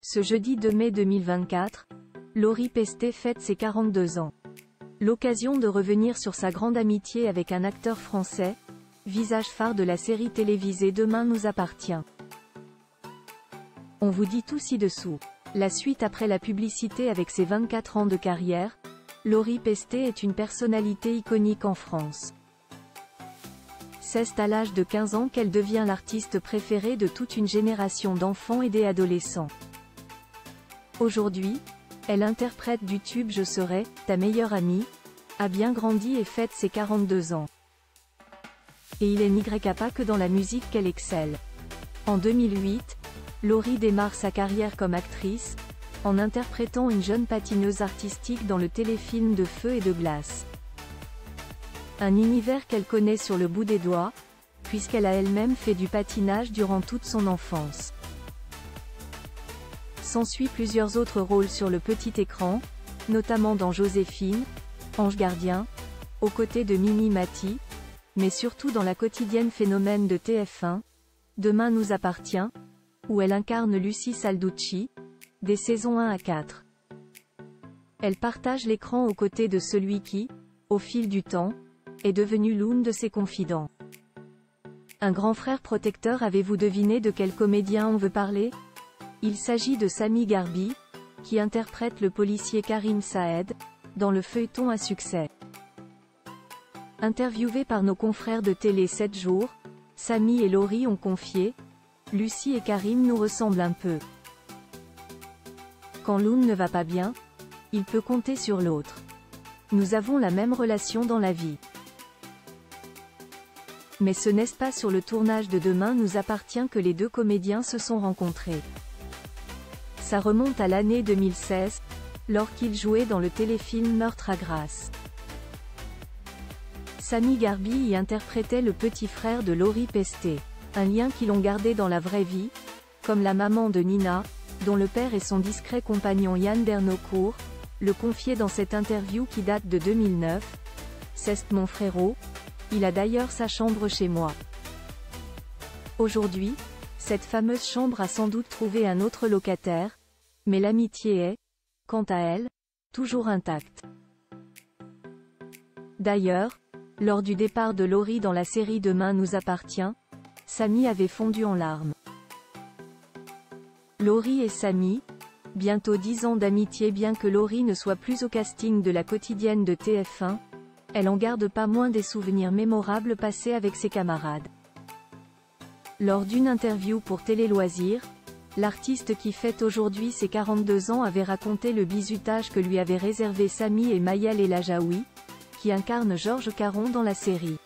Ce jeudi 2 mai 2024, Laurie Pestet fête ses 42 ans. L'occasion de revenir sur sa grande amitié avec un acteur français, visage phare de la série télévisée Demain nous appartient. On vous dit tout ci-dessous. La suite après la publicité avec ses 24 ans de carrière, Laurie Pestet est une personnalité iconique en France. C'est à l'âge de 15 ans qu'elle devient l'artiste préférée de toute une génération d'enfants et d'adolescents. Aujourd'hui, elle interprète du tube Je serai ta meilleure amie, a bien grandi et fête ses 42 ans. Et il n'y a pas que dans la musique qu'elle excelle. En 2008, Laurie démarre sa carrière comme actrice, en interprétant une jeune patineuse artistique dans le téléfilm de Feu et de glace. Un univers qu'elle connaît sur le bout des doigts, puisqu'elle a elle-même fait du patinage durant toute son enfance. S'ensuit plusieurs autres rôles sur le petit écran, notamment dans Joséphine, Ange gardien, aux côtés de Mimi Mati, mais surtout dans la quotidienne phénomène de TF1, Demain nous appartient, où elle incarne Lucie Salducci, des saisons 1 à 4. Elle partage l'écran aux côtés de celui qui, au fil du temps, est devenu l'une de ses confidents. Un grand frère protecteur. Avez-vous deviné de quel comédien on veut parler? Il s'agit de Samy Garbi, qui interprète le policier Karim Saed, dans le feuilleton à succès. Interviewés par nos confrères de télé 7 jours, Samy et Laurie ont confié « Lucie et Karim nous ressemblent un peu. Quand l'un ne va pas bien, il peut compter sur l'autre. Nous avons la même relation dans la vie. » Mais ce n'est pas sur le tournage de Demain nous appartient que les deux comédiens se sont rencontrés. Ça remonte à l'année 2016, lorsqu'ils jouaient dans le téléfilm Meurtre à Grasse. Samy Garbi y interprétait le petit frère de Laurie Pestet, un lien qu'ils ont gardé dans la vraie vie, comme la maman de Nina, dont le père est son discret compagnon Yann Dernocourt, le confiait dans cette interview qui date de 2009. « C'est mon frérot, il a d'ailleurs sa chambre chez moi. » Aujourd'hui, cette fameuse chambre a sans doute trouvé un autre locataire, mais l'amitié est, quant à elle, toujours intacte. D'ailleurs, lors du départ de Laurie dans la série Demain nous appartient, Samy avait fondu en larmes. Laurie et Samy, bientôt 10 ans d'amitié. Bien que Laurie ne soit plus au casting de la quotidienne de TF1, elle en garde pas moins des souvenirs mémorables passés avec ses camarades. Lors d'une interview pour Télé Loisirs, l'artiste qui fête aujourd'hui ses 42 ans avait raconté le bizutage que lui avaient réservé Samy et Maëlle Elajaoui, qui incarnent Georges Caron dans la série.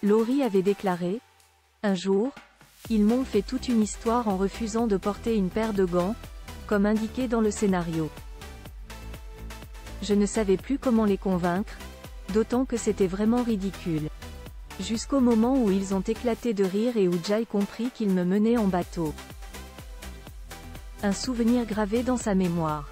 Laurie avait déclaré « Un jour, ils m'ont fait toute une histoire en refusant de porter une paire de gants, comme indiqué dans le scénario. Je ne savais plus comment les convaincre, d'autant que c'était vraiment ridicule. Jusqu'au moment où ils ont éclaté de rire et où j'ai compris qu'ils me menaient en bateau. » Un souvenir gravé dans sa mémoire.